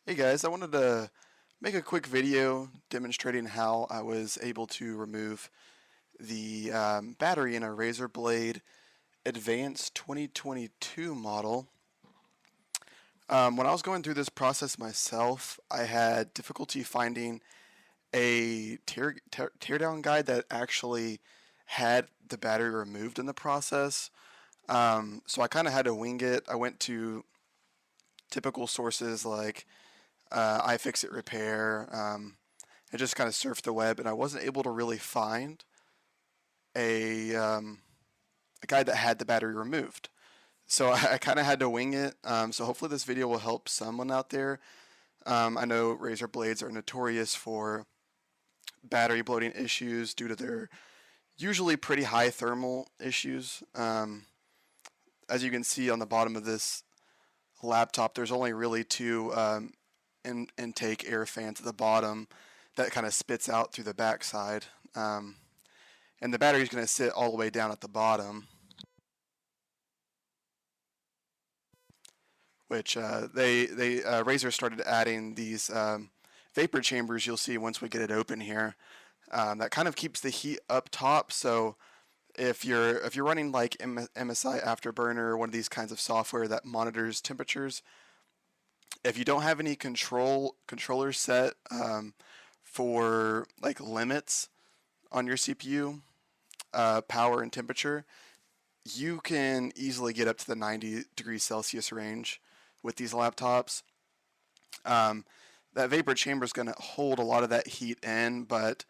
Hey guys, I wanted to make a quick video demonstrating how I was able to remove the battery in a Razer Blade Advanced 2022 model. When I was going through this process myself, I had difficulty finding a teardown guide that actually had the battery removed in the process. So I kind of had to wing it. I went to typical sources like iFixit Repair. I just kind of surfed the web, and I wasn't able to really find a guide that had the battery removed. So I kind of had to wing it. So hopefully this video will help someone out there. I know Razer blades are notorious for battery bloating issues due to their usually pretty high thermal issues. As you can see on the bottom of this laptop, there's only really two intake air fans at the bottom that kind of spits out through the backside. And the battery is going to sit all the way down at the bottom, which Razer started adding these vapor chambers. You'll see once we get it open here. That kind of keeps the heat up top. So if you're running like MSI Afterburner or one of these kinds of software that monitors temperatures, if you don't have any controllers set for like limits on your CPU, power and temperature, you can easily get up to the 90 degrees Celsius range with these laptops. That vapor chamber is going to hold a lot of that heat in, but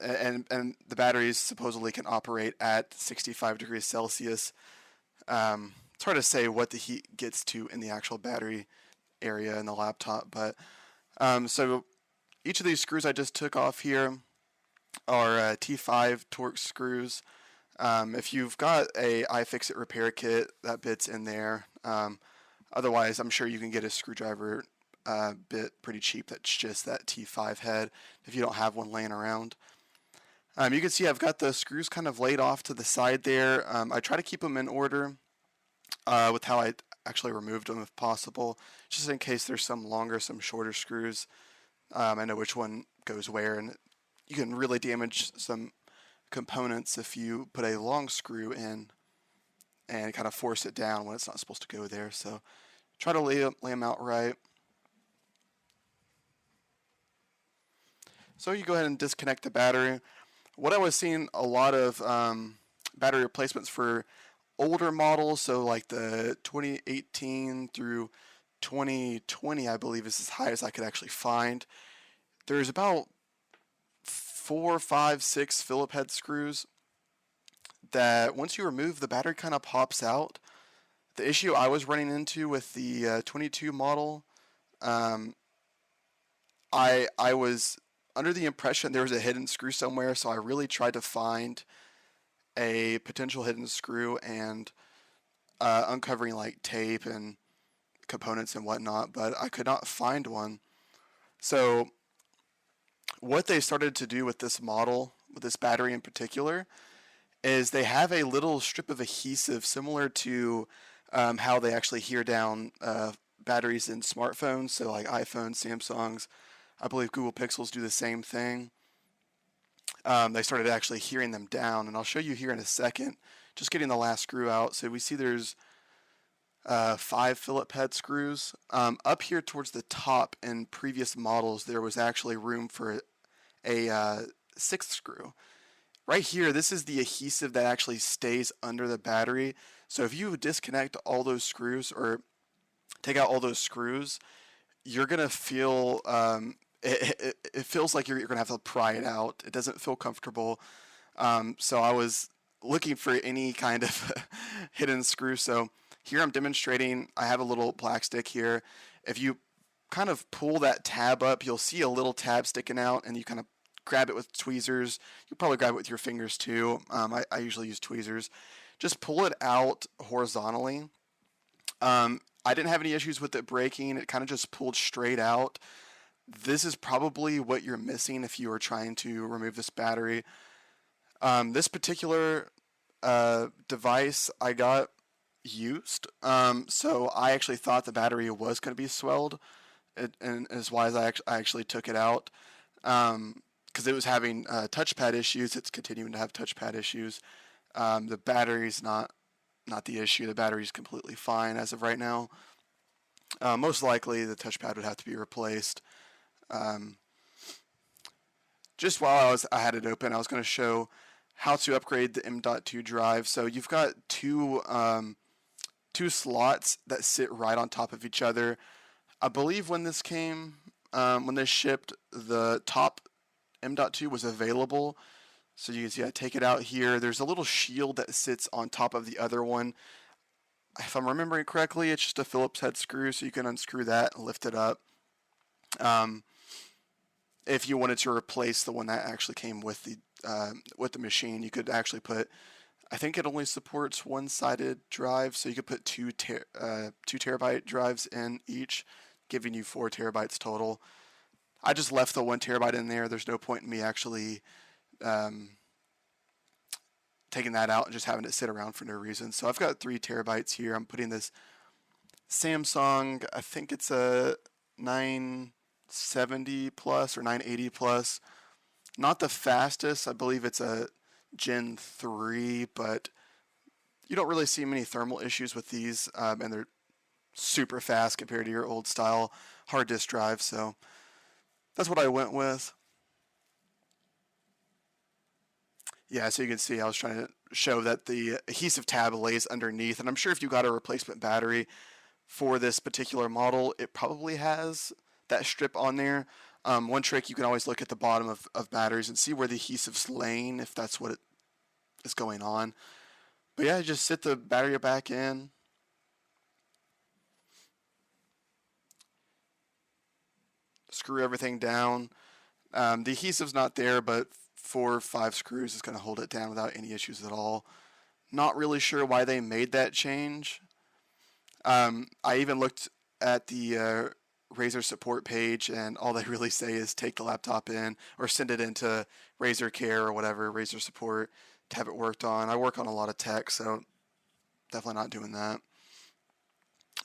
and the batteries supposedly can operate at 65 degrees Celsius. It's hard to say what the heat gets to in the actual battery area in the laptop, but so each of these screws I just took off here are T5 Torx screws. If you've got a iFixit repair kit, that bit's in there. Otherwise, I'm sure you can get a screwdriver bit pretty cheap that's just that T5 head if you don't have one laying around. You can see I've got the screws kind of laid off to the side there. I try to keep them in order with how I actually removed them if possible, just in case there's some longer, some shorter screws. I know which one goes where, and you can really damage some components if you put a long screw in and kind of force it down when it's not supposed to go there. So try to lay them out right. So you go ahead and disconnect the battery. What I was seeing a lot of battery replacements for older models, so like the 2018 through 2020, I believe is as high as I could actually find. There's about 4, 5, 6 Phillip head screws that once you remove, the battery kind of pops out. The issue I was running into with the 22 model, I was under the impression there was a hidden screw somewhere, so I really tried to find a potential hidden screw and uncovering like tape and components and whatnot, but I could not find one. So what they started to do with this model, with this battery in particular, is they have a little strip of adhesive similar to how they actually hear down batteries in smartphones, so like iPhones, Samsungs. I believe Google Pixels do the same thing. They started actually hearing them down, and I'll show you here in a second. Just getting the last screw out. So we see there's 5 Phillip head screws. Up here towards the top in previous models, there was actually room for a 6th screw. Right here, this is the adhesive that actually stays under the battery. So if you disconnect all those screws or take out all those screws, you're going to feel it feels like you're going to have to pry it out. It doesn't feel comfortable. So I was looking for any kind of hidden screw. So here I'm demonstrating, I have a little black stick here. If you kind of pull that tab up, you'll see a little tab sticking out, and you kind of grab it with tweezers. You'll probably grab it with your fingers too. I usually use tweezers. Just pull it out horizontally. I didn't have any issues with it breaking. It kind of just pulled straight out. This is probably what you're missing if you are trying to remove this battery. This particular device I got used, so I actually thought the battery was going to be swelled. and is why I actually took it out, because it was having touchpad issues. It's continuing to have touchpad issues. The battery's not the issue. The battery's completely fine as of right now. Most likely, the touchpad would have to be replaced. Um, just while I had it open, I was going to show how to upgrade the M.2 drive. So you've got two slots that sit right on top of each other. I believe when this shipped, the top M.2 was available. So you can see I take it out here. There's a little shield that sits on top of the other one. If I'm remembering correctly, it's just a Phillips head screw, so you can unscrew that and lift it up. Um, if you wanted to replace the one that actually came with the machine, you could actually put. I think it only supports one-sided drive, so you could put 2 terabyte drives in each, giving you 4 terabytes total. I just left the 1 terabyte in there. There's no point in me actually um, taking that out and just having it sit around for no reason. So I've got 3 terabytes here. I'm putting this Samsung, I think it's a 970 plus or 980 plus. Not the fastest. I believe it's a Gen 3, but you don't really see many thermal issues with these, and they're super fast compared to your old style hard disk drive. So that's what I went with. Yeah, so you can see I was trying to show that the adhesive tab lays underneath, and I'm sure if you got a replacement battery for this particular model, it probably has that strip on there. One trick, you can always look at the bottom of batteries and see where the adhesive's laying, if that's what is going on. But yeah, just sit the battery back in. Screw everything down. The adhesive's not there, but 4 or 5 screws is going to hold it down without any issues at all. Not really sure why they made that change. I even looked at the Razer support page, and all they really say is take the laptop in or send it into Razer Care or whatever, Razer support, to have it worked on. I work on a lot of tech, so definitely not doing that.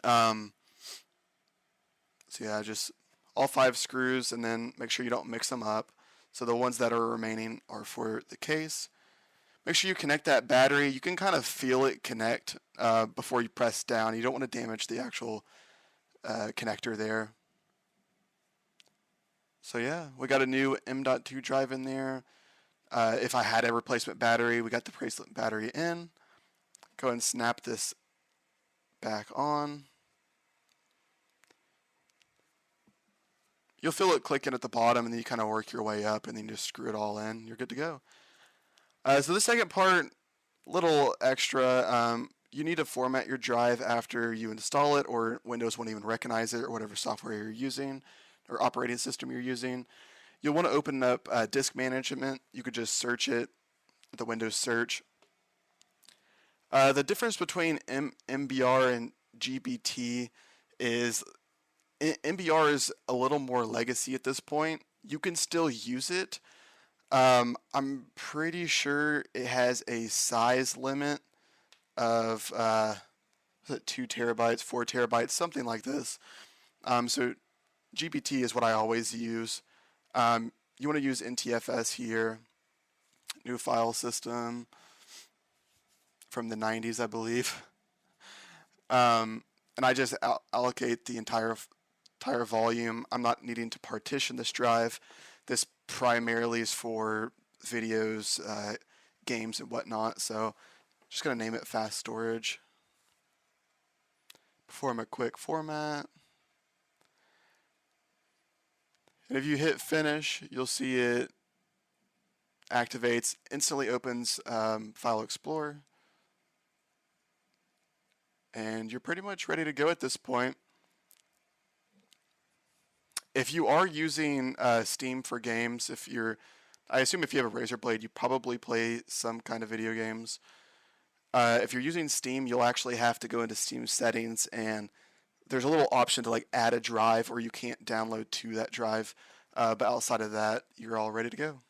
Um, so yeah, just all 5 screws, and then make sure you don't mix them up. So the ones that are remaining are for the case. Make sure you connect that battery. You can kind of feel it connect before you press down. You don't want to damage the actual connector there. So yeah, we got a new M.2 drive in there. If I had a replacement battery, we got the replacement battery in. Go ahead and snap this back on. You'll feel it clicking at the bottom, and then you kind of work your way up, and then you just screw it all in. You're good to go. So the second part, little extra. You need to format your drive after you install it, or Windows won't even recognize it, or whatever software you're using, or operating system you're using. You'll want to open up disk management. You could just search it, the Windows search. The difference between MBR and GBT is MBR is a little more legacy at this point. You can still use it. I'm pretty sure it has a size limit of 2 terabytes, 4 terabytes, something like this. So GBT is what I always use. You want to use NTFS here, new file system from the 90s, I believe. And I just allocate the entire volume. I'm not needing to partition this drive. This primarily is for videos, games, and whatnot. So just going to name it fast storage. Perform a quick format. And if you hit finish, you'll see it activates, instantly opens File Explorer. And you're pretty much ready to go at this point. If you are using Steam for games, I assume if you have a Razer Blade, you probably play some kind of video games. If you're using Steam, you'll actually have to go into Steam settings, and there's a little option to like add a drive, or you can't download to that drive. But outside of that, you're all ready to go.